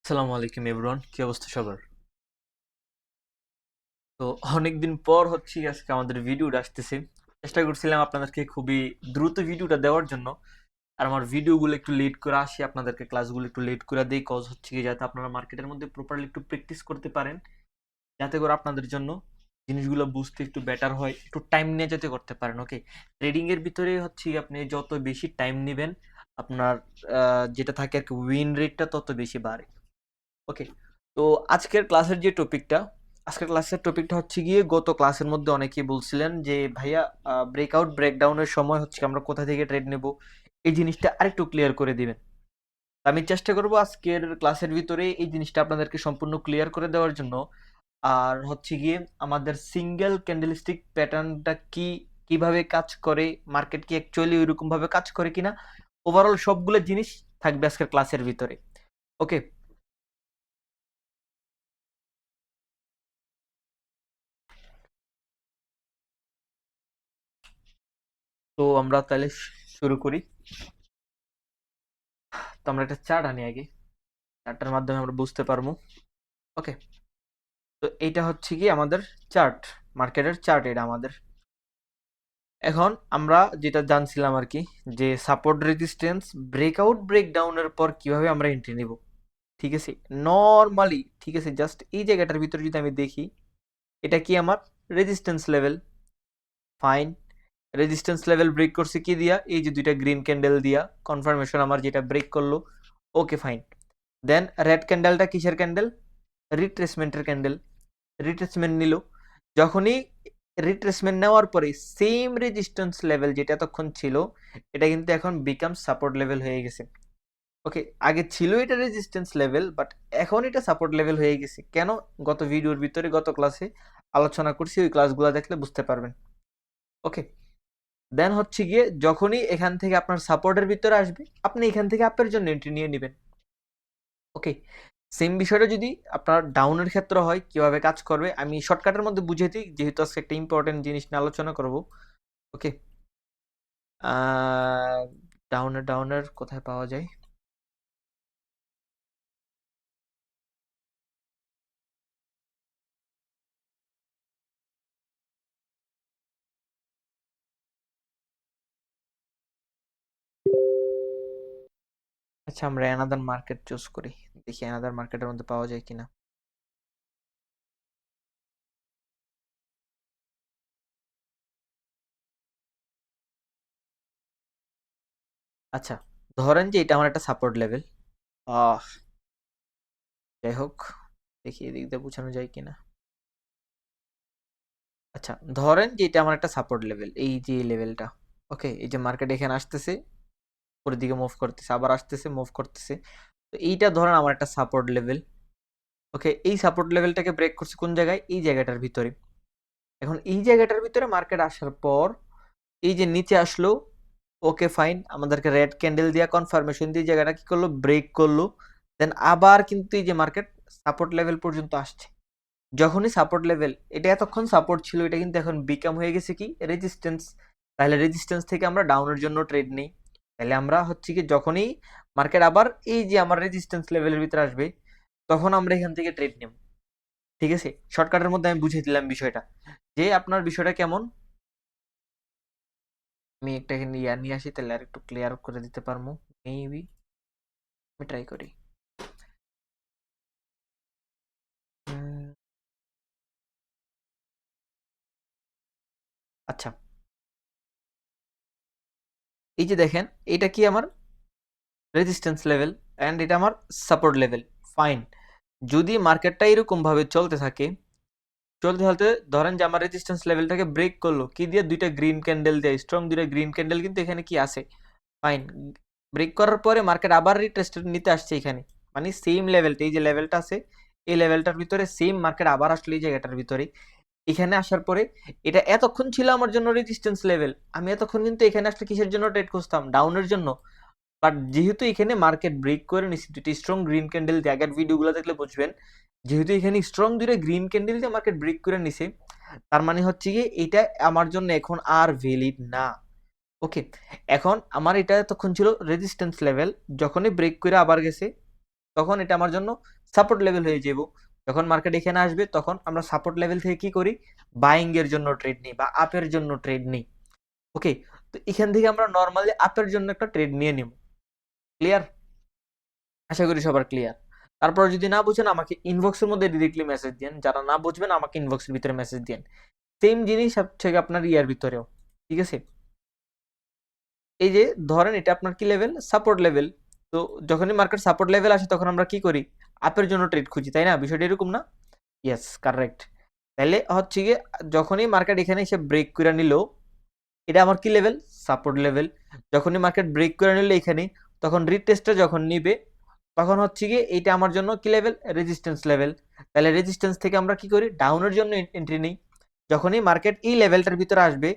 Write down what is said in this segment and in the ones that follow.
আসসালামু আলাইকুম এভরিওয়ান, কি অবস্থা সবার? তো অনেকদিন পর হচ্ছে আজকে আমাদের ভিডিওটা আসতেছে। চেষ্টা করছিলাম আপনাদেরকে খুবই দ্রুত ভিডিওটা দেওয়ার জন্য। আর আমার ভিডিওগুলো একটু লেট করে আসি, আপনাদেরকে ক্লাসগুলো একটু লেট করে দেই, কজ হচ্ছে কি যাতে আপনারা মার্কেটের মধ্যে প্রপারলি একটু প্র্যাকটিস করতে পারেন, যাতে করে আপনাদের জন্য জিনিসগুলো বুঝতে একটু বেটার হয়, একটু টাইম নিয়ে যাতে করতে পারেন। ওকে, ট্রেডিং এর ভিতরে হচ্ছে আপনি যত বেশি টাইম নেবেন, আপনার যেটা থাকে আর কি উইন রেটটা তত বেশি বাড়ে। ওকে, তো আজকের ক্লাসের টপিকটা হচ্ছে গিয়ে, গত ক্লাসের মধ্যে অনেকেই বলছিলেন যে ভাইয়া ব্রেকআউট ব্রেকডাউনের সময় হচ্ছে আমরা কোথা থেকে ট্রেড নেব, এই জিনিসটা আরেকটু ক্লিয়ার করে দিবেন। আমি চেষ্টা করব আজকের ক্লাসের ভিতরে এই জিনিসটা আপনাদেরকে সম্পূর্ণ ক্লিয়ার করে দেওয়ার জন্য। আর হচ্ছে গিয়ে আমাদের সিঙ্গেল ক্যান্ডেলস্টিক প্যাটার্নটা কি, কিভাবে কাজ করে, মার্কেট কি অ্যাকচুয়ালি ওইরকম ভাবে কাজ করে কিনা, ওভারঅল সবগুলো জিনিস থাকবে আজকের ক্লাসের ভিতরে। ওকে, তো আমরা তাহলে শুরু করি। তো আমরা একটা চার্ট আনি আগে, চার্টের মাধ্যমে আমরা বুঝতে পারবো। ওকে, তো এইটা হচ্ছে কি আমাদের চার্ট, মার্কেটের চার্ট এটা আমাদের। এখন আমরা যেটা জানছিলাম আর কি, যে সাপোর্ট রেজিস্ট্যান্স ব্রেকআউট ব্রেকডাউনের পর কিভাবে আমরা এন্ট্রি নিব। ঠিক আছে, নর্মালি ঠিক আছে, জাস্ট এই জায়গাটার ভিতরে যদি আমি দেখি, এটা কি আমার resistance level. Fine, resistance level break করছে কি দিয়া, এই যে দুইটা গ্রিন ক্যান্ডেল দিয়া কনফার্মেশন আমার যেটা ব্রেক করলো। ওকে ফাইন, দেন রেড ক্যান্ডেলটা কিসের ক্যান্ডেল? রিট্রেসমেন্টের ক্যান্ডেল। রিট্রেসমেন্ট নিল, যখনই রিট্রেসমেন্ট নেওয়ার পরে সেম রেজিস্ট্যান্স লেভেল যেটা এতক্ষণ ছিল, এটা কিন্তু এখন বিকাম সাপোর্ট লেভেল হয়ে গেছে। ওকে, আগে ছিল এটা রেজিস্ট্যান্স লেভেল, বাট এখন এটা সাপোর্ট লেভেল হয়ে গেছে কেন? গত ভিডিওর ভিতরে গত ক্লাসে আলোচনা করছি, ওই ক্লাসগুলো দেখলে বুঝতে পারবেন। ওকে, দেন হচ্ছে গিয়ে যখনই এখান থেকে আপনার সাপোর্টের ভিতরে আসবে, আপনি এখান থেকে আপের জন্য এন্ট্রি নিয়ে নেবেন। ওকে, সেম বিষয়টা যদি আপনার ডাউনের ক্ষেত্রে হয়, কিভাবে কাজ করবে আমি শর্টকাটের মধ্যে বুঝিয়ে দিই, যেহেতু আজকে একটা ইম্পর্টেন্ট জিনিস নিয়ে আলোচনা করব। ওকে, ডাউনের ডাউনের কোথায় পাওয়া যায়? আচ্ছা, আমরা অ্যানাদার মার্কেট চুজ করি, দেখি অ্যানাদার মার্কেটের মধ্যে পাওয়া যায় কিনা। আচ্ছা, ধরেন যে এটা আমার একটা সাপোর্ট লেভেল। আহ যাই হোক, দেখি এদিক দিয়ে বোঝানো যায় কিনা। আচ্ছা, ধরেন যে এটা আমার একটা সাপোর্ট লেভেল, এই যে লেভেলটা। ওকে, এই যে মার্কেট এখানে আসতেছে, উপরের দিকে মুভ করতেছে, আবার আসতেছে, মুভ করতেছে। তো এইটা ধরেন আমার একটা সাপোর্ট লেভেল। ওকে, এই সাপোর্ট লেভেলটাকে ব্রেক করছে কোন জায়গায়? এই জায়গাটার ভিতরে। এখন এই জায়গাটার ভিতরে মার্কেট আসার পর এই যে নিচে আসলো। ওকে ফাইন, আমাদেরকে রেড ক্যান্ডেল দিয়া কনফার্মেশন দিয়ে জায়গাটা কি করলো? ব্রেক করলো। দেন আবার কিন্তু এই যে মার্কেট সাপোর্ট লেভেল পর্যন্ত আসছে। যখনই সাপোর্ট লেভেল, এটা এতক্ষণ সাপোর্ট ছিল, এটা কিন্তু এখন বিকাম হয়ে গেছে কি? রেজিস্ট্যান্স। তাহলে রেজিস্ট্যান্স থেকে আমরা ডাউনের জন্য ট্রেড নেই। তাহলে আমরা হচ্ছে কি, যখনই মার্কেট আবার এই যে আমার রেজিস্ট্যান্স লেভেলের ভিতরে আসবে, তখন আমরা এখান থেকে ট্রেড নেব। ঠিক আছে, শর্টকাটের মধ্যে আমি বুঝিয়ে দিলাম বিষয়টা, যে আপনার বিষয়টা কেমন। আমি একটা এখানে ইয়ার নিয়ে আসি, তাহলে আর একটু ক্লিয়ার করে দিতে পারবো মেবি। আমি ট্রাই করি। আচ্ছা, এই যে দেখেন, এটা কি আমার রেজিস্ট্যান্স লেভেল অ্যান্ড এটা আমার সাপোর্ট লেভেল। ফাইন, যদি মার্কেটটা এরকম ভাবে চলতে থাকে, চলতে চলতে ধরেন যে আমার রেজিস্ট্যান্স লেভেলটাকে ব্রেক করলো কি দিয়ে? দুইটা গ্রিন ক্যান্ডেল দিয়ে, স্ট্রং দুইটা গ্রিন ক্যান্ডেল কিন্তু এখানে কি আছে। ফাইন, ব্রেক করার পরে মার্কেট আবার রিটেস্ট নিতে আসছে এখানে, মানে সেম লেভেলটা, এই যে লেভেলটা আছে, এই লেভেলটার ভিতরে সেম মার্কেট আবার আসলো এই জায়গাটার ভিতরে। এখানে আসার পরে এটা এতক্ষণ ছিল আমার জন্য রেজিস্ট্যান্স লেভেল, আমি এতক্ষণ কিন্তু এখানে আসলে কিসের জন্য ট্রেড করতাম? ডাউনের জন্য। বাট যেহেতু এখানে মার্কেট ব্রেক করে নিচ্ছে দুটি স্ট্রং গ্রিন ক্যান্ডেল দিয়ে, আগের ভিডিওগুলো দেখলে বুঝবেন, যেহেতু এখানে স্ট্রং দুটো গ্রিন ক্যান্ডেল দিয়ে মার্কেট ব্রেক করে নিছে, তার মানে হচ্ছে কি এটা আমার জন্য এখন আর ভ্যালিড না। ওকে, এখন আমার এটা তখন ছিল রেজিস্ট্যান্স লেভেল, যখনই ব্রেক করে আবার গেছে, তখন এটা আমার জন্য সাপোর্ট লেভেল হয়ে যাব। যখন মার্কেট এখানে আসবে তখন আমরা সাপোর্ট লেভেল থেকে কি করি, বাইং এর জন্য ট্রেড নিই বা আপের জন্য ট্রেড নিই। ওকে, তো এখান থেকে আমরা নর্মালি আপের জন্য একটা ট্রেড নিয়ে নিব। ক্লিয়ার? আশা করি সবার ক্লিয়ার। তারপর যদি না বুঝেন আমাকে ইনবক্সের মধ্যে ডিরেক্টলি মেসেজ দেন, যারা না বুঝবেন আমাকে ইনবক্সের ভিতরে মেসেজ দেন। সেম জিনিস হচ্ছে আপনার ইয়ার ভিতরেও, ঠিক আছে? এই যে ধরেন এটা আপনার কি লেভেল, সাপোর্ট লেভেল। তো যখনই মার্কেট সাপোর্ট লেভেল আসে তখন আমরা কি করি, আপের জন্য ট্রেড খুঁজি, তাই না? বিষয়টা এরকম না? Yes, correct. তাহলে হচ্ছে গিয়ে যখনই মার্কেট এখানে এসে ব্রেক করে নিল, এটা আমার কি লেভেল, সাপোর্ট লেভেল। যখনই মার্কেট ব্রেক করে নিল এখানে, তখন রিটেস্টটা যখন নিবে তখন হচ্ছে গিয়ে এটা আমার জন্য কি লেভেল, রেজিস্ট্যান্স লেভেল। তাহলে রেজিস্ট্যান্স থেকে আমরা কি করি, ডাউনের জন্য এন্ট্রি নিই। যখনই মার্কেট এই লেভেলটার ভিতরে আসবে,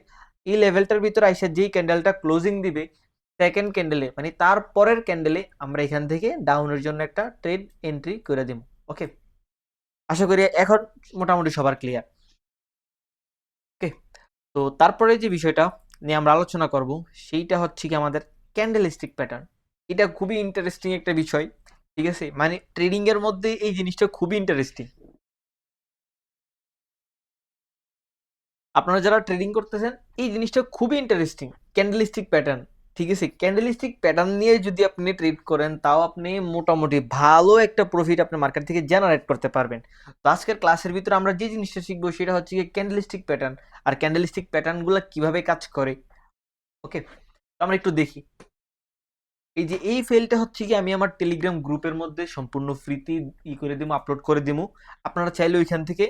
এই লেভেলটার ভিতরে এসে যেই ক্যান্ডেলটা ক্লোজিং দিবে সেকেন্ড ক্যান্ডেলে, মানে তার পরের ক্যান্ডেলে আমরা এখান থেকে ডাউনের জন্য একটা ট্রেড এন্ট্রি করে দিব। ওকে, আশা করি এখন মোটামুটি সবার ক্লিয়ার। ওকে, তো তারপরে যে বিষয়টা নিয়ে আমরা আলোচনা করব সেইটা হচ্ছে কি আমাদের ক্যান্ডেলস্টিক প্যাটার্ন। এটা খুবই ইন্টারেস্টিং একটা বিষয়, ঠিক আছে? মানে ট্রেডিং এর মধ্যে এই জিনিসটা খুবই ইন্টারেস্টিং। আপনারা যারা ট্রেডিং করতেছেন এই জিনিসটা খুবই ইন্টারেস্টিং, ক্যান্ডেলস্টিক প্যাটার্ন। ঠিক আছে, ক্যান্ডেলস্টিক প্যাটার্ন নিয়ে যদি আপনি ট্রেড করেন তাও আপনি মোটামুটি ভালো একটা প্রফিট আপনি মার্কেট থেকে জেনারেট করতে পারবেন। তো আজকের ক্লাসের ভিতরে আমরা যে জিনিসটা শিখবো সেটা হচ্ছে ক্যান্ডেলস্টিক প্যাটার্ন, আর ক্যান্ডেলস্টিক প্যাটার্নগুলো কিভাবে কাজ করে। ওকে, আমরা একটু দেখি। এই যে এই ফেলটা হচ্ছে কি আমি আমার টেলিগ্রাম গ্রুপের মধ্যে সম্পূর্ণ ফ্রিতে করে দিব, আপলোড করে দিব। আপনারা চাইলে ওইখান থেকে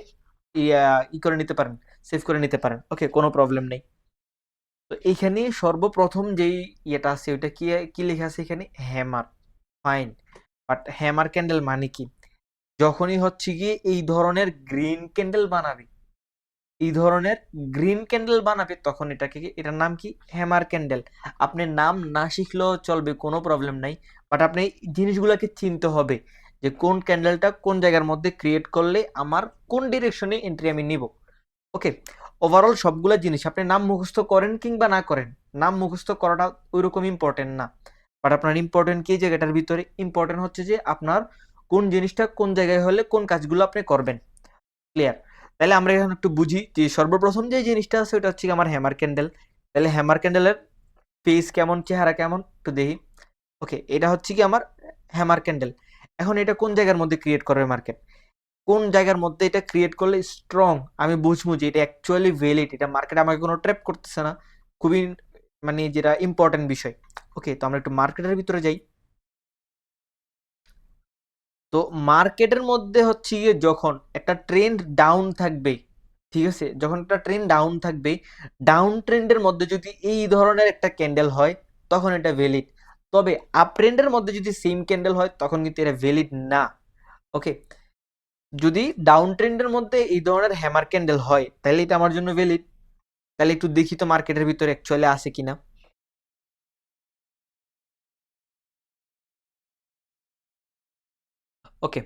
করে নিতে পারেন, সেভ করে নিতে পারেন। ওকে, কোনো প্রবলেম নেই। তো এইখানে সর্বপ্রথম যেই ইয়েটা আছে ওইটা কি কি লেখা আছে এখানে, hammer. Fine, but hammer candle মানে কি? যখনই হচ্ছে গিয়ে এই ধরনের গ্রিন ক্যান্ডেল বানাবে, এই ধরনের গ্রিন ক্যান্ডেল বানাবে তখন এটাকে এটার নাম কি, হ্যামার ক্যান্ডেল। আপনি নাম না শিখলেও চলবে, কোনো প্রবলেম নাই। বাট আপনি জিনিসগুলোকে চিনতে হবে যে কোন ক্যান্ডেলটা কোন জায়গার মধ্যে ক্রিয়েট করলে আমার কোন ডিরেকশনে এন্ট্রি আমি নিব। ওকে, ওভারঅল সবগুলা জিনিস আপনি নাম মুখস্থ করেন কিংবা না করেন, নাম মুখস্থ করাটা ওইরকম ইম্পর্টেন্ট না। বাট আপনার ইম্পর্টেন্ট কি জায়গাটার ভিতরে, ইম্পর্টেন্ট হচ্ছে যে আপনার কোন জিনিসটা কোন জায়গায় হলে কোন কাজগুলো আপনি করবেন। ক্লিয়ার? তাহলে আমরা এখন একটু বুঝি যে সর্বপ্রথম যে জিনিসটা আছে ওটা হচ্ছে আমার হ্যামার ক্যান্ডেল। তাহলে হ্যামার ক্যান্ডেলের ফেস কেমন, চেহারা কেমন একটু দেখি। ওকে, এটা হচ্ছে কি আমার হ্যামার ক্যান্ডেল। এখন এটা কোন জায়গার মধ্যে ক্রিয়েট করবে মার্কেট, কোন জায়গার মধ্যে এটা ক্রিয়েট করলে স্ট্রং আমি বুঝবো যে এটা অ্যাকচুয়ালি ভ্যালিড, এটা মার্কেট আমাকে কোনো ট্র্যাপ করতেছে না। খুবই মানে যেটা ইম্পর্টেন্ট বিষয়। ওকে, তো আমরা একটু মার্কেটের ভিতরে যাই। তো মার্কেটের মধ্যে হচ্ছে গিয়ে যখন একটা ট্রেন্ড ডাউন থাকবে, ঠিক আছে, যখন একটা ট্রেন্ড ডাউন থাকবে, ডাউন ট্রেন্ডের মধ্যে যদি এই ধরনের একটা ক্যান্ডেল হয় তখন এটা ভ্যালিড। তবে আপ ট্রেন্ডের মধ্যে যদি সেম ক্যান্ডেল হয় তখন কিন্তু এটা ভ্যালিড না। ওকে, যদি ডাউন ট্রেন্ডের মধ্যে এই ধরনের হ্যামার ক্যান্ডেল হয় তাহলে এটা আমার জন্য ভ্যালিড। তাহলে একটু দেখি তো মার্কেটের ভিতরে অ্যাকচুয়ালি আছে কিনা। ওকে,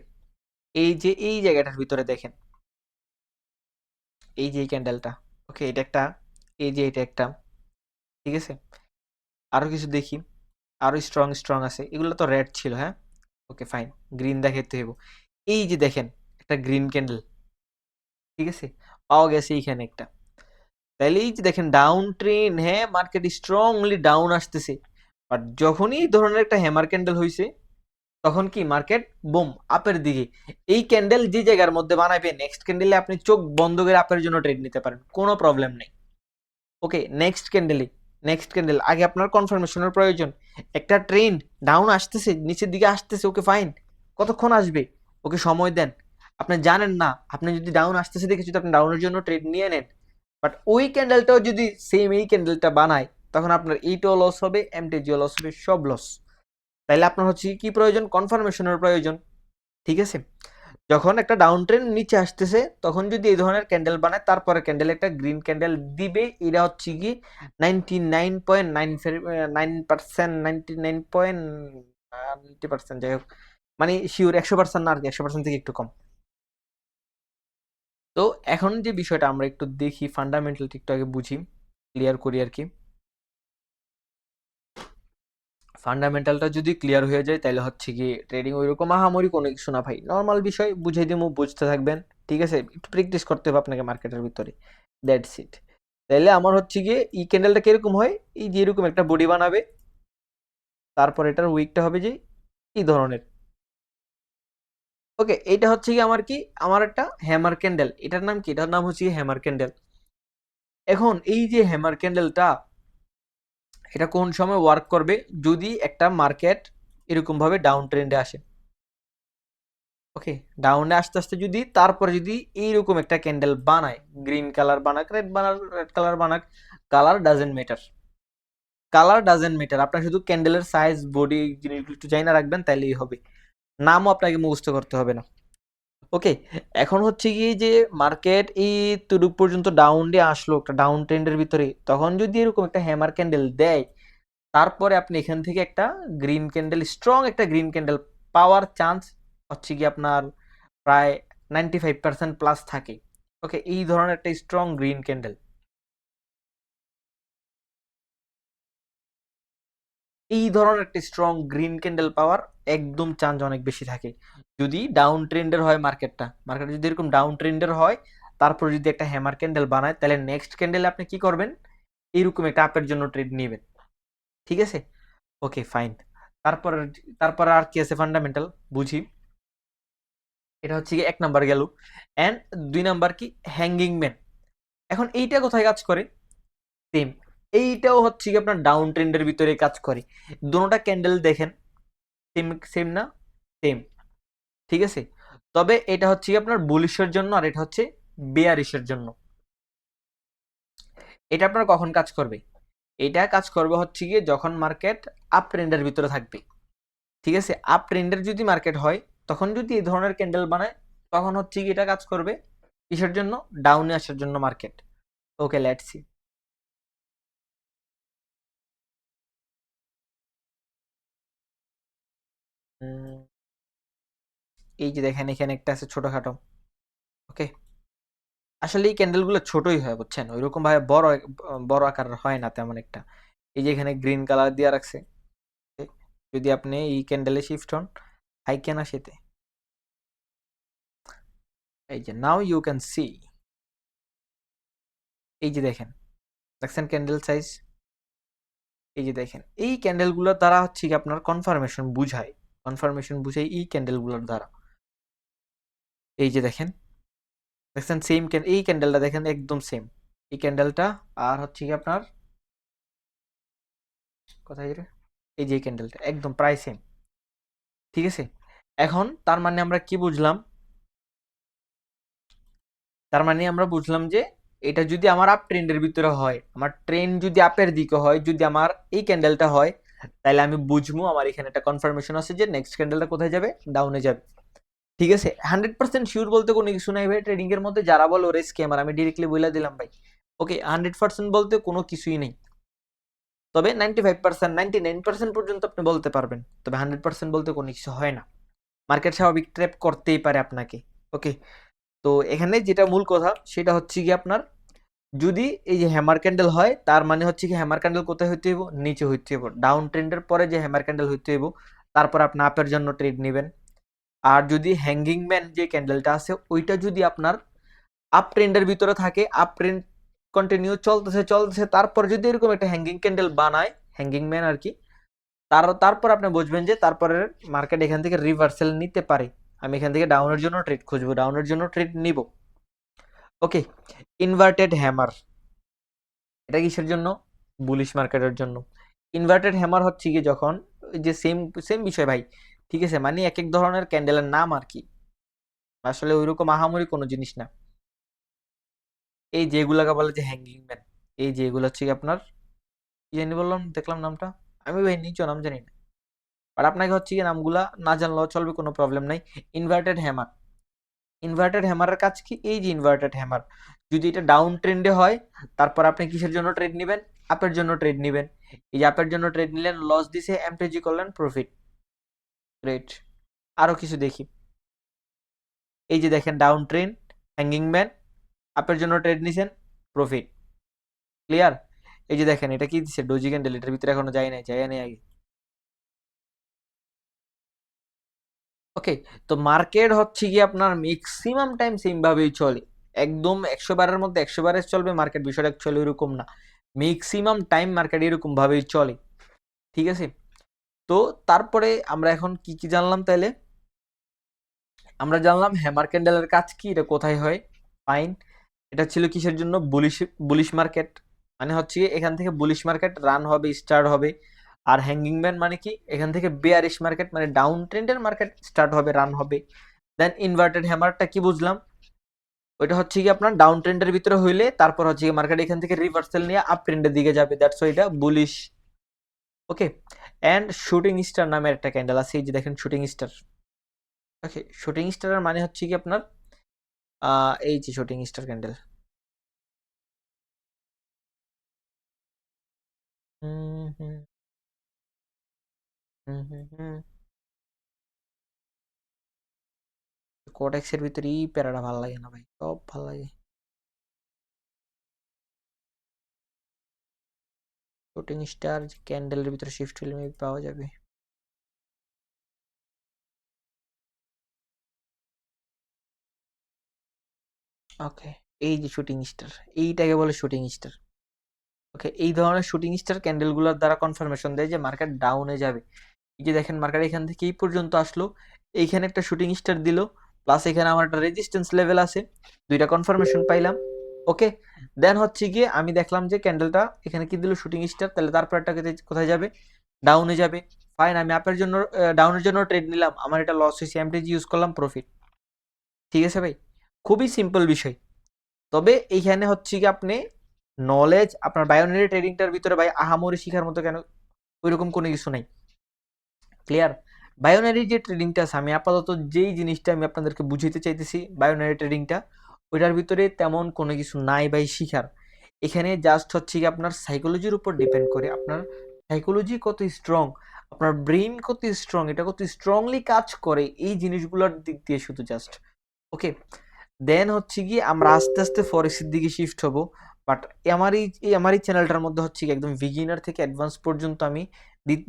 এই যে এই জায়গাটার ভিতরে দেখেন, এই যে এই ক্যান্ডেলটা, ওকে এটা একটা, এই যে এটা একটা, ঠিক আছে। আরো কিছু দেখি, আরো স্ট্রং স্ট্রং আছে, এগুলো তো রেড ছিল, হ্যাঁ। ওকে ফাইন, গ্রিন দেখাইতে হইব। এই যে দেখেন একটা গ্রিন ক্যান্ডেল, ঠিক আছে, পাওয়া গেছে এইখানে একটা। তাহলে এই যে দেখেন ডাউন ট্রেন, হ্যাঁ মার্কেট স্ট্রংলি ডাউন আসতেছে। বাট যখনই এই ধরনের একটা হ্যামার ক্যান্ডেল হয়েছে তখন কি মার্কেট বুম আপের দিকে। এই ক্যান্ডেল যে জায়গার মধ্যে বানাবে নেক্সট ক্যান্ডেলে আপনি চোখ বন্ধ করে আপের জন্য ট্রেড নিতে পারেন, কোনো প্রবলেম নেই। ওকে, নেক্সট ক্যান্ডেল আগে আপনার কনফার্মেশনের প্রয়োজন। একটা ট্রেন্ড ডাউন আসতেছে, নিচের দিকে আসতেছে, ওকে ফাইন, কতক্ষণ আসবে, ওকে সময় দেন। আপনি জানেন না, আপনি যদি ডাউন আসতেছে দেখে যদি আপনি ডাউনের জন্য ট্রেড নিয়ে নেন, বাট ওই ক্যান্ডেলটাও যদি সেম এই ক্যান্ডেলটা বানায় তখন আপনার এইটাও লস হবে, এমটিজিও লস হবে, সব লস। তাইলে আপনার হচ্ছে কি প্রয়োজন, কনফার্মেশনের প্রয়োজন। ঠিক আছে, যখন একটা ডাউন ট্রেন্ড নিচে আসতেছে তখন যদি এই ধরনের ক্যান্ডেল বানায় তারপরে ক্যান্ডেল একটা গ্রিন ক্যান্ডেল দিবে, এটা হচ্ছে কি 99.9%, 99.90%, যাই হোক, মানে শিওর 100% না আর কি, 100% থেকে একটু কম। তো এখন যে বিষয়টা আমরা একটু দেখি, ফান্ডামেন্টাল একটু আগে বুঝি, ক্লিয়ার করি আর কি। ফান্ডামেন্টালটা যদি ক্লিয়ার হয়ে যায় তাহলে হচ্ছে কি ট্রেডিং ওইরকম আহামরি কোনো কিছু না ভাই, নর্মাল বিষয় বুঝাই দিমু, বুঝতে থাকবেন। ঠিক আছে, একটু প্র্যাকটিস করতে হবে আপনাকে মার্কেটের ভিতরে, দ্যাটস ইট। তাহলে আমার হচ্ছে গিয়ে এই ক্যান্ডেলটা কিরকম হয়, এই যে এরকম একটা বডি বানাবে, তারপর এটার উইকটা হবে যে এই ধরনের। ওকে, এটা হচ্ছে কি আমার কি, আমার একটা হ্যামার ক্যান্ডেল, এটার নাম কি, এটার নাম হচ্ছে কি হ্যামার ক্যান্ডেল। এখন এই যে হ্যামার ক্যান্ডেলটা, এটা কোন সময় ওয়ার্ক করবে, যদি একটা মার্কেট এরকম ভাবে ডাউন ট্রেন্ডে আসে। ওকে, ডাউনে আস্তে আস্তে যদি তারপরে যদি এইরকম একটা ক্যান্ডেল বানায়, গ্রিন কালার বানাক, রেড বানাক, রেড কালার বানাক, colour doesn't matter, colour doesn't matter, আপনার শুধু ক্যান্ডেলের সাইজ বডি জিনিসগুলো একটু জানা রাখবেন, তাইলেই হবে, নামও আপনাকে মুখস্থ করতে হবে না। ওকে, এখন হচ্ছে কি যে মার্কেট এই তুরুক পর্যন্ত ডাউন দিয়ে আসলো একটা ডাউন ট্রেন্ডের ভিতরে, তখন যদি এরকম একটা হ্যামার ক্যান্ডেল দেয়, তারপরে আপনি এখান থেকে একটা গ্রিন ক্যান্ডেল, স্ট্রং একটা গ্রিন ক্যান্ডেল পাওয়ার চান্স হচ্ছে কি আপনার প্রায় 95% প্লাস থাকে। ওকে, এই ধরনের একটা স্ট্রং গ্রিন ক্যান্ডেল, এই ধরনের একটা স্ট্রং গ্রিন ক্যান্ডেল পাওয়ার একদম চান্স অনেক বেশি থাকে, যদি ডাউন ট্রেন্ডের হয় মার্কেটটা, মার্কেট যদি এরকম ডাউন ট্রেন্ডের হয়, তারপর যদি একটা হ্যামার ক্যান্ডেল বানায়, তাহলে নেক্সট ক্যান্ডেলে আপনি কি করবেন, এইরকম একটা আপের জন্য ট্রেড নেবেন। ঠিক আছে, ওকে ফাইন। তারপর, তারপর আর কি আছে ফান্ডামেন্টাল বুঝি। এটা হচ্ছে কি এক নাম্বার গেল, অ্যান্ড দুই নাম্বার কি হ্যাঙ্গিং ম্যান। এখন এইটা কোথায় কাজ করে, সেম, এইটাও হচ্ছে কি আপনার ডাউন ট্রেন্ডের ভিতরে কাজ করে। দুটোটা ক্যান্ডেল দেখেন, সেম সেম না, সেম। ঠিক আছে, তবে এটা হচ্ছে কি আপনার বুলিশের জন্য, আর এটা হচ্ছে বেয়ারিশের জন্য। এটা আপনার কখন কাজ করবে, এটা কাজ করবে হচ্ছে গিয়ে যখন মার্কেট আপ ট্রেন্ডের ভিতরে থাকবে। ঠিক আছে, আপ ট্রেন্ডের যদি মার্কেট হয়, তখন যদি এই ধরনের ক্যান্ডেল বানায়, তখন হচ্ছে কি এটা কাজ করবে কিসের জন্য, ডাউনে আসার জন্য মার্কেট। Okay, let's see. এই যে দেখেন এখানে একটা আছে ছোটখাটো। ওকে, আসলে এই ক্যান্ডেলগুলো ছোটই হয় বুঝছেন, ওইরকম ভাবে বড় বড় আকারের হয় না তেমন একটা। এই যে এখানে গ্রিন কালার দিয়ে রাখছে, okay? যদি আপনি এই ক্যান্ডেলে শিফট হন, হাই কেন আসেতে, এই যে নাও ইউ ক্যান সি, এই যে দেখেন, দেখছেন ক্যান্ডেল সাইজ, এই যে দেখেন এই ক্যান্ডেলগুলোর দ্বারা হচ্ছে কি আপনার কনফার্মেশন বুঝায়, কনফার্মেশন বুঝায় এই ক্যান্ডেলগুলোর দ্বারা। এই যে দেখেন, দেখছেন সেম, এই ক্যান্ডেলটা দেখেন একদম সেম, এই ক্যান্ডেলটা আর হচ্ছে কি আপনার কোথায় রে, এই যে ক্যান্ডেলটা একদম প্রায় সেম। ঠিক আছে, এখন তার মানে আমরা কি বুঝলাম, তার মানে আমরা বুঝলাম যে এটা যদি আমার আপ ট্রেন্ডের ভিতরে হয়, আমার ট্রেন্ড যদি আপের দিকে হয়, যদি আমার এই ক্যান্ডেলটা হয়, তাহলে আমি বুঝবো আমার এখানে একটা কনফার্মেশন আছে যে নেক্সট ক্যান্ডেলটা কোথায় যাবে, ডাউনে যাবে। ঠিক আছে, 100% শিওর বলতে কোনো কিছু নাই ভাই, ট্রেডিং এর মধ্যে যারা বলে ওরা স্ক্যামার, আমি ডিরেক্টলি বলে দিলাম ভাই। ওকে, 100% বলতে কোনো কিছুই নেই, তবে 95%, 99% পর্যন্ত আপনি বলতে পারবেন, তবে 100% বলতে কোনো কিছু হয় না, মার্কেট স্বাভাবিক ট্র্যাপ করতেই পারে আপনাকে। ওকে, তো এখানে যেটা মূল কথা সেটা হচ্ছে কি আপনার, যদি এই যে হ্যামার ক্যান্ডেল হয়, তার মানে হচ্ছে কি হ্যামার ক্যান্ডেল কোথায় হইতে হইব, নিচে হইতে হইব, ডাউন ট্রেন্ডের পরে যে হ্যামার ক্যান্ডেল হইতে হইব, তারপর আপনি আপের জন্য ট্রেড নেবেন। আর যদি হ্যাঙ্গিং ম্যান যে ক্যান্ডেলটা আছে ওইটা যদি আপনার আপ ট্রেন্ডের ভিতরে থাকে, আপ ট্রেন্ড কন্টিনিউ চলতেছে চলতেছে, তারপর যদি এরকম একটা হ্যাঙ্গিং ক্যান্ডেল বানায়, হ্যাঙ্গিং ম্যান আর কি, তারপর আপনি বুঝবেন যে তারপরে মার্কেট এখান থেকে রিভার্সাল নিতে পারে, আমি এখান থেকে ডাউনের জন্য ট্রেড খুঁজবো, ডাউনের জন্য ট্রেড নিব। ওকে, ইনভার্টেড হ্যামার, এটা কিসের জন্য, বুলিশ মার্কেটের জন্য। ইনভার্টেড হ্যামার হচ্ছে কি যখন, ওই যে সেম সেম বিষয় ভাই। ঠিক আছে, মানে এক এক ধরনের ক্যান্ডেলের নাম আর কি, আসলে ওইরকম আহামরি কোনো জিনিস না। এই যেগুলাকে বলে যে হ্যাঙ্গিং ম্যান, এই যে এগুলো হচ্ছে কি আপনার, কি জানি বললাম, দেখলাম নামটা, আমি ভাই নিচও নাম জানি না, আর আপনাকে হচ্ছে কি নামগুলা না জানলেও চলবে, কোনো প্রবলেম নাই। ইনভার্টেড হ্যামার, ইনভার্টেড হ্যামারের কাজ কি, এই যে ইনভার্টেড হ্যামার, যদি এটা ডাউন ট্রেন্ডে হয়, তারপর আপনি কিসের জন্য ট্রেড নেবেন, আপের জন্য ট্রেড নেবেন। এই যে আপের জন্য ট্রেড নিলেন, লস দিছে, এমটিজি করলেন, প্রফিট, গ্রেট। আরো কিছু দেখি, এই যে দেখেন ডাউন ট্রেন্ড, হ্যাঙ্গিং ম্যান, আপের জন্য ট্রেড নিছেন, প্রফিট, ক্লিয়ার। এই যে দেখেন এটা কি দিচ্ছে, ডোজি ক্যান্ডেল, এটার ভিতরে এখনো যায় নাই, যায় নাই আগে। ওকে, তো মার্কেট হচ্ছে কি আপনার ম্যাক্সিমাম টাইম সেম ভাবেই চলে, একদম 100 বারের মধ্যে 100 বারে চলবে মার্কেট, বিষয়টা অ্যাকচুয়ালি এরকম না, ম্যাক্সিমাম টাইম মার্কেট এরকম ভাবেই চলে, ঠিক আছে। তো তারপরে আমরা এখন কি কি জানলাম তাইলে, আমরা জানলাম হ্যামার ক্যান্ডেলের কাজ কি, এটা কোথায় হয়, ফাইন। এটা ছিল কিসের জন্য, বুলিশ, বুলিশ মার্কেট, মানে হচ্ছে কি এখান থেকে বুলিশ মার্কেট রান হবে, স্টার্ট হবে। আর হ্যাঙ্গিং ম্যান মানে কি, এখান থেকে বেয়ারিশ মার্কেট মানে ডাউন ট্রেন্ডের মার্কেট স্টার্ট হবে, রান হবে। দেন ইনভার্টেড হ্যামারটা কি বুঝলাম, ওইটা হচ্ছে কি আপনার ডাউন ট্রেন্ডের ভিতরে হইলে তারপর হচ্ছে কি মার্কেট এখান থেকে রিভার্সাল নিয়ে আপ ট্রেন্ডের দিকে যাবে, দ্যাটস ওয়াই এটা bullish. Okay, and shooting star নামের একটা ক্যান্ডেল আছে, এই যে দেখেন শুটিং স্টার। ওকে, শুটিং স্টারের মানে হচ্ছে কি আপনার এই যে শুটিং স্টার ক্যান্ডেল, হুম হুম হুম হুম হুম, কোডেক্সের ভিতরে এই প্যারাটা ভালো লাগে না ভাই, সব ভালো লাগে। শুটিং স্টার ক্যান্ডেলের ভিতরে শিফট হলে মেবি পাওয়া যাবে। ওকে, এই যে শুটিং স্টার, এইটাকে বলে শুটিং স্টার। ওকে, এই ধরনের শুটিং স্টার ক্যান্ডেলগুলোর দ্বারা কনফার্মেশন দেয় যে মার্কেট ডাউনে যাবে। এই যে দেখেন মার্কেট এখান থেকে এই পর্যন্ত আসলো, এইখানে একটা শুটিং স্টার দিল, প্লাস এখানে আমার একটা রেজিস্ট্যান্স লেভেল আছে, দুইটা কনফার্মেশন পাইলাম। ওকে, দেন হচ্ছে গিয়ে আমি দেখলাম যে ক্যান্ডেলটা এখানে কি দিল, শুটিং স্টার, তাহলে তারপর একটা কোথায় যাবে, ডাউনে যাবে। ফাইন, আমি আপের জন্য ডাউনের জন্য ট্রেড নিলাম, আমার এটা লস হয়েছে, এমটিজি ইউজ করলাম, প্রফিট। ঠিক আছে ভাই, খুবই সিম্পল বিষয়। তবে এইখানে হচ্ছে কি আপনি নলেজ, আপনার বায়োনারি ট্রেডিংটার ভিতরে ভাই আহামরি শিখার মতো কেন ওইরকম কোনো কিছু নাই, ক্লিয়ার। বায়োনারি যে ট্রেডিংটা আছে, আমি আপাতত যেই জিনিসটা আমি আপনাদেরকে বুঝাইতে চাইতেছি বায়োনারি ট্রেডিংটা, ওইটার ভিতরে তেমন কোনো কিছু নাই ভাই শিখার। এখানে জাস্ট হচ্ছে কি আপনার সাইকোলজির উপর ডিপেন্ড করে, আপনার সাইকোলজি কত স্ট্রং, আপনার ব্রেইন কত স্ট্রং, এটা কত স্ট্রংলি কাজ করে, এই জিনিসগুলোর দিক দিয়ে শুধু জাস্ট। ওকে, দেন হচ্ছে কি আমরা আস্তে আস্তে ফরেক্সের দিকে শিফট হব। বাট আমার এই চ্যানেলটার মধ্যে হচ্ছে কি একদম বিগিনার থেকে অ্যাডভান্স পর্যন্ত আমি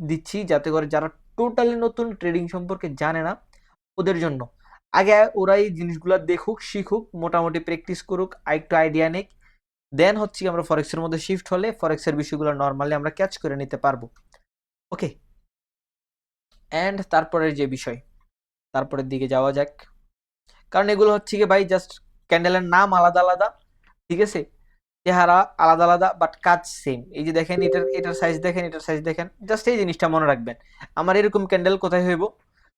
দিচ্ছি, যাতে করে যারা টোটালি নতুন ট্রেডিং সম্পর্কে জানে না ওদের জন্য, আগে ওরা এই জিনিসগুলো দেখুক, শিখুক, মোটামুটি প্র্যাকটিস করুক, একটু আইডিয়া নিক, দেন হচ্ছে কি আমরা ফরেক্সের মধ্যে শিফট হলে ফরেক্সের বিষয়গুলো নর্মালি আমরা ক্যাচ করে নিতে পারবো। ওকে, অ্যান্ড তারপরের যে বিষয়, তারপরের দিকে যাওয়া যাক, কারণ এগুলো হচ্ছে কি ভাই জাস্ট ক্যান্ডেলের নাম আলাদা আলাদা, ঠিক আছে, চেহারা আলাদা আলাদা, বাট কাজ সেম। এই যে দেখেন এটার সাইজ দেখেন, এটার সাইজ দেখেন, জাস্ট এই জিনিসটা মনে রাখবেন। আমার এরকম ক্যান্ডেল কোথায় হইব,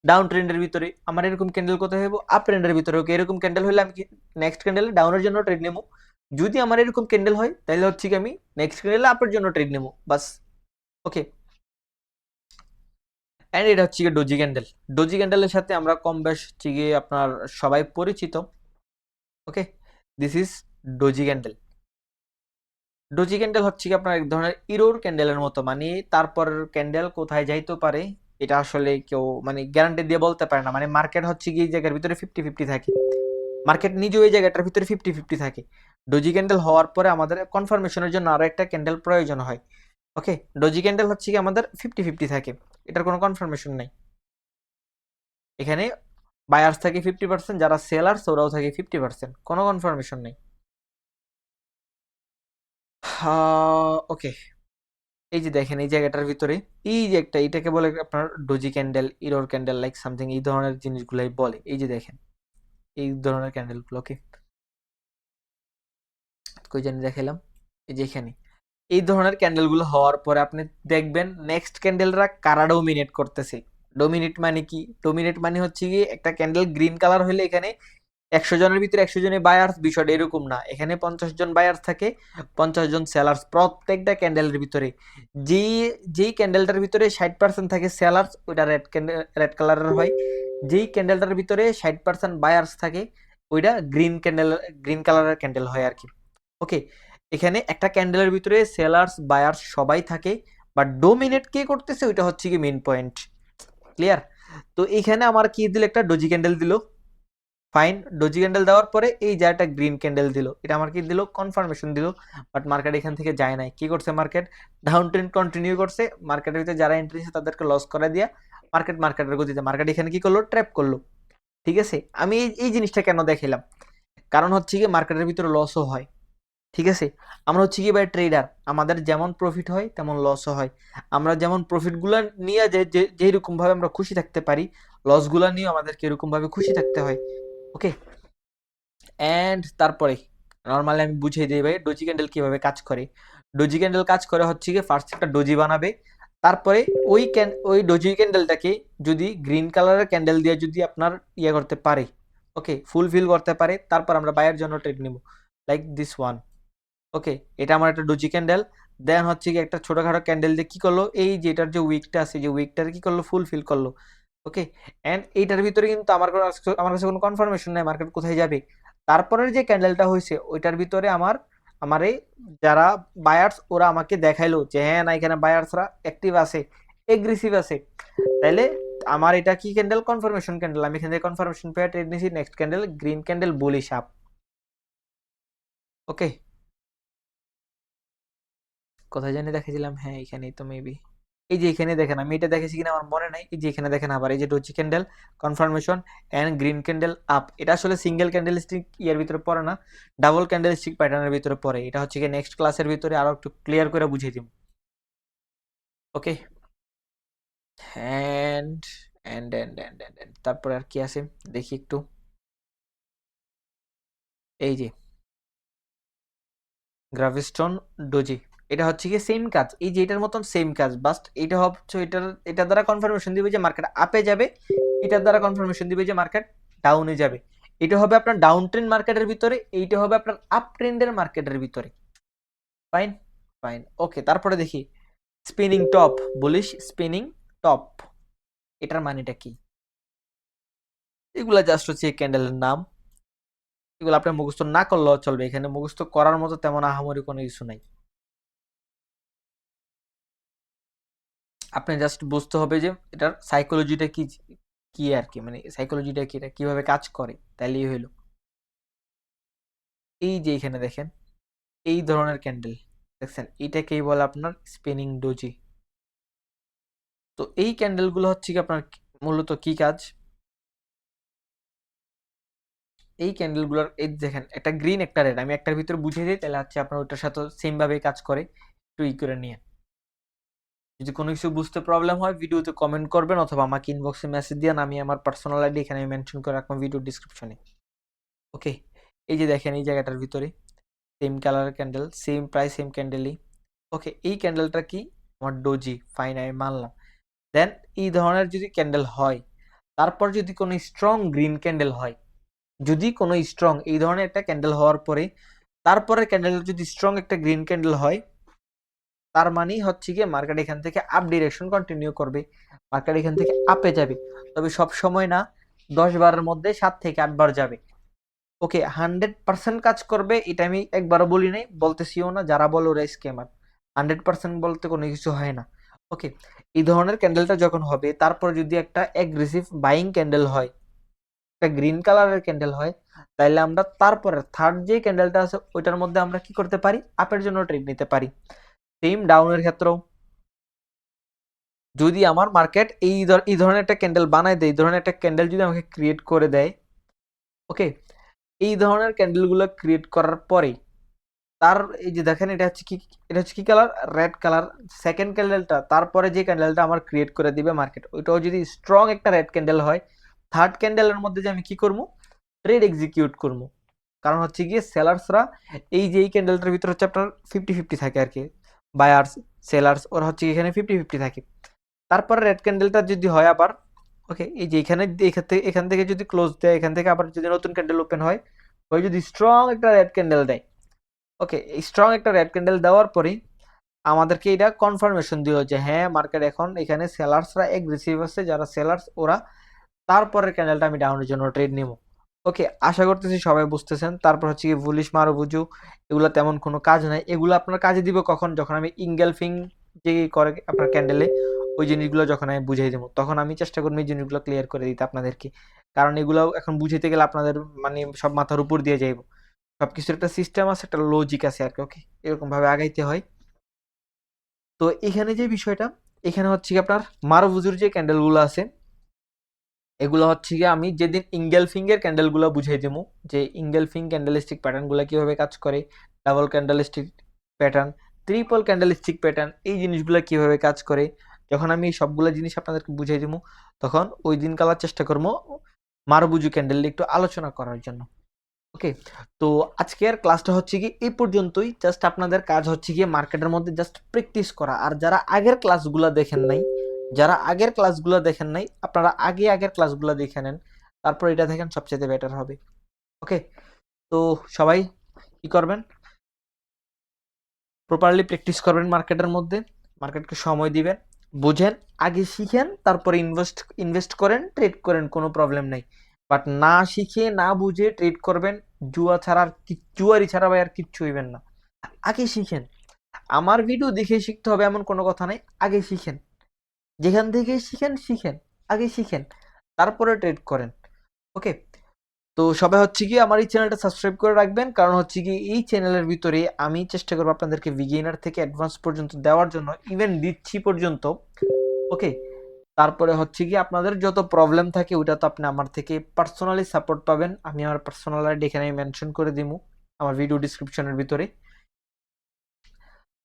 ডাউন ট্রেন্ডের ভিতরে, আমার এরকম ক্যান্ডেল কোথায় হইব, আপ ট্রেন্ডের ভিতরে। ওকে, এরকম ক্যান্ডেল হলে আমি নেক্সট ক্যান্ডেলে ডাউনের জন্য ট্রেড নেবো, যদি আমার এরকম ক্যান্ডেল হয় তাহলে হচ্ছে কি আমি নেক্সট ক্যান্ডেলে আপের জন্য ট্রেড নেবো, বাস। ওকে, অ্যান্ড এটা হচ্ছে গিয়ে ডোজি ক্যান্ডেল। ডোজি ক্যান্ডেলের সাথে আমরা কম বেশ হচ্ছে গিয়ে আপনার সবাই পরিচিত। Okay, this is doji candle. Doji candle হচ্ছে কি আপনার এক ধরনের ইরোর ক্যান্ডেলের মতো, মানে তারপর ক্যান্ডেল কোথায় যাইতে পারে এটা আসলে কেউ মানে গ্যারান্টি দিয়ে বলতে পারে না, মানে মার্কেট হচ্ছে কি এই জায়গার ভিতরে 50-50 থাকে, মার্কেট নিজেও এই জায়গাটার ভিতরে 50-50 থাকে। ডোজি ক্যান্ডেল হওয়ার পরে আমাদের কনফার্মেশনের জন্য আরো একটা ক্যান্ডেল প্রয়োজন হয়। ওকে, ডোজি ক্যান্ডেল হচ্ছে কি আমাদের 50-50 থাকে, এটার কোনো কনফার্মেশন নাই। এখানে বায়ার্স থাকে 50%, যারা সেলার্স ওরাও থাকে 50%, কোনো কনফার্মেশন নেই। ওকে, এই যে দেখেন এই জায়গাটার ভিতরে এই যে একটা, এটাকে বলে আপনার doji candle, error candle like something, এই ধরনের জিনিসগুলাই বলে। এই যে দেখেন এই ধরনের ক্যান্ডেলগুলো, ওকে, কই জানি দেখাইলাম, এই যে এখানে এই ধরনের ক্যান্ডেলগুলো হওয়ার পরে আপনি দেখবেন নেক্সট ক্যান্ডেলরা কারা ডোমিনেট করতেছে। ডোমিনেট মানে কি, ডোমিনেট মানে হচ্ছে কি একটা ক্যান্ডেল গ্রিন কালার হলে এখানে 100 জনের ভিতরে 100 জনে বায়ার্স, বিষয়টা এরকম না, এখানে 50 জন বায়ার্স থাকে, 50 জন সেলার্স প্রত্যেকটা ক্যান্ডেলের ভিতরে। যেই যেই ক্যান্ডেলটার ভিতরে 60% থাকে সেলার্স, ওইটা রেড ক্যান্ডেল, রেড কালারের হয়। যেই ক্যান্ডেলটার ভিতরে 60% বায়ার্স থাকে, ওইটা গ্রিন ক্যান্ডেল, গ্রিন কালারের ক্যান্ডেল হয় আর কি। ওকে, এখানে একটা ক্যান্ডেলের ভিতরে সেলার্স বায়ার্স সবাই থাকে, বাট ডোমিনেট কে করতেছে ওইটা হচ্ছে কি মেইন পয়েন্ট, ক্লিয়ার। তো এখানে আমার কি দিল, একটা ডোজি ক্যান্ডেল দিল, ফাইন, ডোজি ক্যান্ডেল দেওয়ার পরে এই যে একটা গ্রিন ক্যান্ডেল দিল, এটা আমার কি দিল, কনফার্মেশন দিল। বাট মার্কেট এখান থেকে যায় নাই, কি করছে মার্কেট, ডাউন ট্রেন্ড কন্টিনিউ করছে, মার্কেটের ভিতরে যারা এন্ট্রি তাদেরকে লস করে দিয়া মার্কেটের গতিতে মার্কেট এখানে কি করলো, ট্র্যাপ করলো। ঠিক আছে, আমি এই জিনিসটা কেন দেখাইলাম, কারণ হচ্ছে কি মার্কেটের ভিতরে লসও হয়। ঠিক আছে, আমরা হচ্ছে কি ভাই ট্রেডার, আমাদের যেমন প্রফিট হয় তেমন লসও হয়। আমরা যেমন প্রফিটগুলো নিয়ে যেরকম ভাবে আমরা খুশি থাকতে পারি, লসগুলো নিয়ে আমাদেরকে এরকম ভাবে খুশি থাকতে হয়। ওকে, অ্যান্ড তারপরে নর্মালি আমি বুঝিয়ে দিই ভাই ডোজি ক্যান্ডেল কিভাবে কাজ করে। ডোজি ক্যান্ডেল কাজ করে হচ্ছে কি ফার্স্ট একটা ডোজি বানাবে, তারপরে ওই ডোজি ক্যান্ডেলটাকে যদি গ্রিন কালারের ক্যান্ডেল দিয়ে যদি আপনার ইয়ে করতে পারে, ওকে, ফুলফিল করতে পারে, তারপর আমরা বায়ের জন্য ট্রেড নিব, লাইক দিস ওয়ান। ওকে, এটা আমার একটা ডোজি ক্যান্ডেল। দেন হচ্ছে কি একটা ছোটখাটো ক্যান্ডেল দিয়ে কি করলো, এই যে এটার যে উইকটা আছে, যে উইকটার কি করলো, ফুলফিল করলো। ওকে, এন্ড এইটার ভিতরে কিন্তু আমার কাছে কোনো কনফার্মেশন নাই মার্কেট কোথায় যাবে। তারপরের যে ক্যান্ডেলটা হয়েছে ওইটার ভিতরে আমার এই যারা বায়ার্স ওরা আমাকে দেখাইলো যে হ্যাঁ না এখানে বায়ার্সরা অ্যাক্টিভ আছে, এগ্রেসিভ আছে, তাইলে আমার এটা কি ক্যান্ডেল, কনফার্মেশন ক্যান্ডেল। আমি এখান থেকে কনফার্মেশন পেয়ে ট্রেড নিয়েছি, next candle green candle bullish up. Okay, কোথায় জানি দেখেছিলাম, হ্যাঁ এখানেই তো মেবি। এই যে এখানে দেখেন, আমি এটা দেখেছি কিনা আমার মনে নাই, এই যে এখানে দেখেন আবার এই যে doji candle confirmation and green candle up. এটা আসলে সিঙ্গেল ক্যান্ডেল স্টিক ইয়ার ভিতরে পড়ে না, ডাবল ক্যান্ডেল স্টিক প্যাটার্নের ভিতরে পড়ে। এটা হচ্ছে কি নেক্সট ক্লাসের ভিতরে আরো একটু ক্লিয়ার করে বুঝিয়ে দিব। ওকে, এন্ড তারপরে আর কি আছে দেখি একটু। এই যে গ্রাভিস্টোন ডোজি, এটা হচ্ছে কি সেম কাজ, এই যে এটার মতন সেম কাজ, বাস্ট এটা হচ্ছে এটার দ্বারা কনফার্মেশন দিবে যে মার্কেট আপে যাবে, এটার দ্বারা কনফার্মেশন দিবে যে মার্কেট ডাউনে যাবে। এটা হবে আপনার ডাউন ট্রেন্ড মার্কেটের ভিতরে, এইটা হবে আপনার আপ ট্রেন্ডের মার্কেটের ভিতরে। ফাইন, ফাইন, ওকে। তারপরে দেখি স্পিনিং টপ, বলিস স্পিনিং টপ, এটার মানেটা কি? এগুলা জাস্ট হচ্ছে ক্যান্ডেলের নাম, এগুলো আপনি মুখস্থ না করলেও চলবে, এখানে মুখস্থ করার মতো তেমন আহামরি কোনো কিছু নাই। আপনি জাস্ট বুঝতে হবে যে এটার সাইকোলজিটা কি, কি আর কি, মানে সাইকোলজিটা কি, এটা কিভাবে কাজ করে, তাইলেই হইলো। এই যে এখানে দেখেন এই ধরনের ক্যান্ডেল দেখছেন, এটাকেই বলে আপনার স্পিনিং ডোজি। তো এই ক্যান্ডেলগুলো হচ্ছে কি আপনার মূলত কি কাজ, এই ক্যান্ডেলগুলোর এই দেখেন একটা গ্রিন একটা রেড, আমি একটার ভিতরে বুঝিয়ে দিই তাহলে হচ্ছে আপনার ওইটার সাথে সেম ভাবে কাজ করে, একটু ই করে নিয়ে। যদি কোনো কিছু বুঝতে প্রবলেম হয় ভিডিওতে কমেন্ট করবেন অথবা আমাকে ইনবক্সে মেসেজ দিয়ে, আমি আমার পার্সোনাল আইডি এখানে মেনশন করে রাখবো ভিডিও ডিসক্রিপশনে। ওকে, এই যে দেখেন এই জায়গাটার ভিতরে same colour candle, same price, same ক্যান্ডেলই। ওকে, এই ক্যান্ডেলটা কি আমার ডোজি, ফাইন আমি মানলাম। দেন এই ধরনের যদি ক্যান্ডেল হয়, তারপর যদি কোনো স্ট্রং গ্রিন ক্যান্ডেল হয়, যদি কোনো স্ট্রং এই ধরনের একটা ক্যান্ডেল হওয়ার পরে তারপরে ক্যান্ডেল যদি স্ট্রং একটা গ্রিন ক্যান্ডেল হয়, তার মানেই হচ্ছে গিয়ে মার্কেট এখান থেকে আপ ডিরেকশন কন্টিনিউ করবে, মার্কেট এখান থেকে আপে যাবে। তবে সব সময় না, 10 বারের মধ্যে 7 থেকে 8 বার যাবে। ওকে, 100% কাজ করবে এটা আমি একবারও বলি নাই, বলতেছিও না, যারা বলে ওরা স্ক্যামার। 100% বলতে কোনো কিছু হয় না। ওকে, এই ধরনের ক্যান্ডেলটা যখন হবে তারপর যদি একটা অ্যাগ্রেসিভ বাইং ক্যান্ডেল হয়, একটা গ্রিন কালারের ক্যান্ডেল হয়, তাইলে আমরা তারপরে থার্ড যে ক্যান্ডেলটা আছে ওইটার মধ্যে আমরা কি করতে পারি, আপের জন্য ট্রেড নিতে পারি। সেম ডাউনের ক্ষেত্রেও যদি আমার মার্কেট এই ধরনের একটা ক্যান্ডেল বানায় দেয়, এই ধরনের একটা ক্যান্ডেল যদি আমাকে ক্রিয়েট করে দেয়, ওকে, এই ধরনের ক্যান্ডেলগুলো ক্রিয়েট করার পরে তার এই যে দেখেন এটা হচ্ছে কি, এটা হচ্ছে কি কালার, রেড কালার। সেকেন্ড ক্যান্ডেলটা তারপরে যে ক্যান্ডেলটা আমার ক্রিয়েট করে দিবে মার্কেট, ওইটাও যদি স্ট্রং একটা রেড ক্যান্ডেল হয়, থার্ড ক্যান্ডেলের মধ্যে যে আমি কি করবো, ট্রেড এক্সিকিউট করবো। কারণ হচ্ছে গিয়ে সেলার্সরা এই যে এই ক্যান্ডেলটার ভিতরে হচ্ছে আপনার 50-50 থাকে আর কি, বায়ার্স সেলার্স ওরা হচ্ছে এখানে 50-50 থাকে। তারপরে রেড ক্যান্ডেলটা যদি হয় আবার, ওকে, এই যে এখান থেকে যদি ক্লোজ দেয়, এখান থেকে আবার যদি নতুন ক্যান্ডেল ওপেন হয়, ওই যদি স্ট্রং একটা রেড ক্যান্ডেল দেয়, ওকে, স্ট্রং একটা রেড ক্যান্ডেল দেওয়ার পরেই আমাদেরকে এটা কনফার্মেশন দিল যে হ্যাঁ মার্কেট এখন এখানে সেলার্সরা এগ্রেসিভ আছে, যারা সেলার্স ওরা, তারপরের ক্যান্ডেলটা আমি ডাউনের জন্য ট্রেড নিব। ওকে, আশা করতেছি সবাই বুঝতেছেন। তারপর হচ্ছে কি বুলিশ মারুবুজু, এগুলো তেমন কোনো কাজ নাই, এগুলো আপনার কাজে দিব কখন, যখন আমি ইঙ্গেলফিং যে করে আপনার ক্যান্ডেলে ওই জিনিসগুলো যখন আমি বুঝিয়ে দেবো, তখন আমি চেষ্টা করবো এই জিনিসগুলো ক্লিয়ার করে দিতে আপনাদেরকে। কারণ এগুলো এখন বুঝাইতে গেলে আপনাদের মানে সব মাথার উপর দিয়ে যাইব, সবকিছুর একটা সিস্টেম আছে, একটা লজিক আছে আর কি। ওকে, এরকম ভাবে আগাইতে হয়। তো এখানে যে বিষয়টা, এখানে হচ্ছে কি আপনার মারুফুজির যে ক্যান্ডেলগুলো আছে এগুলো হচ্ছে গিয়ে আমি যেদিন ইঙ্গেলফিংয়ের ক্যান্ডেলগুলো বুঝিয়ে দেবো যে ইঙ্গেলফিং ক্যান্ডেলস্টিক প্যাটার্নগুলো কিভাবে কাজ করে, double candlestick pattern, triple candlestick pattern, এই জিনিসগুলো কিভাবে কাজ করে। যখন আমি এই সবগুলো জিনিস আপনাদেরকে বুঝিয়ে দেবো তখন ওই দিন কালার চেষ্টা করবো মারুফুজি ক্যান্ডেল একটু আলোচনা করার জন্য। ওকে, তো আজকের ক্লাসটা হচ্ছে কি এই পর্যন্তই। জাস্ট আপনাদের কাজ হচ্ছে গিয়ে মার্কেটের মধ্যে জাস্ট প্র্যাকটিস করা। আর যারা আগের ক্লাসগুলো দেখেন নাই, আপনারা আগের ক্লাসগুলো দেখে নেন, তারপর এটা দেখেন, সবচেয়ে বেটার হবে। ওকে, তো সবাই কি করবেন, প্রপারলি প্র্যাকটিস করবেন মার্কেটের মধ্যে, মার্কেটকে সময় দিবেন, বুঝেন, আগে শিখেন, তারপরে ইনভেস্ট করেন, ট্রেড করেন, কোনো প্রবলেম নেই। বাট না শিখে না বুঝে ট্রেড করবেন, জুয়ারি ছাড়া ভাই আর কিচ্ছু হইবেন না। আগে শিখেন, আমার ভিডিও দেখে শিখতে হবে এমন কোনো কথা নাই, আগে শিখেন, যেখান থেকে শিখেন, আগে শিখেন, তারপরে ট্রেড করেন। ওকে, তো সবাই হচ্ছে কি আমার এই চ্যানেলটা সাবস্ক্রাইব করে রাখবেন, কারণ হচ্ছে কি এই চ্যানেলের ভিতরে আমি চেষ্টা করবো আপনাদেরকে বিগিনার থেকে অ্যাডভান্স পর্যন্ত দেওয়ার জন্য, ইভেন দিচ্ছি পর্যন্ত। ওকে, তারপরে হচ্ছে কি আপনাদের যত প্রবলেম থাকে ওইটা তো আপনি আমার থেকে পার্সোনালি সাপোর্ট পাবেন, আমি আমার পার্সোনাল আইডি এখানে মেনশন করে দিব আমার ভিডিও ডিসক্রিপশনের ভিতরে।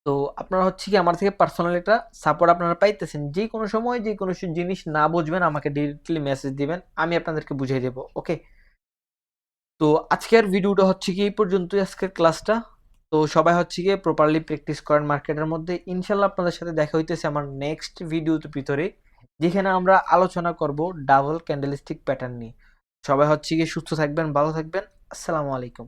তো আপনারা হচ্ছে কি আমার থেকে পার্সোনাল একটা সাপোর্ট আপনারা পাইতেছেন, যে কোনো সময় যে কোনো জিনিস না বুঝবেন আমাকে ডিরেক্টলি মেসেজ দিবেন, আমি আপনাদেরকে বুঝিয়ে দেবো। ওকে, তো আজকের ভিডিওটা হচ্ছে কি এই পর্যন্তই, আজকের ক্লাসটা। তো সবাই হচ্ছে গিয়ে প্রপারলি প্র্যাকটিস করেন মার্কেটের মধ্যে। ইনশাল্লাহ আপনাদের সাথে দেখা হইতেছে আমার নেক্সট ভিডিওর ভিতরে, যেখানে আমরা আলোচনা করব ডাবল ক্যান্ডেলস্টিক প্যাটার্ন নিয়ে। সবাই হচ্ছে গিয়ে সুস্থ থাকবেন, ভালো থাকবেন। আসসালামু আলাইকুম।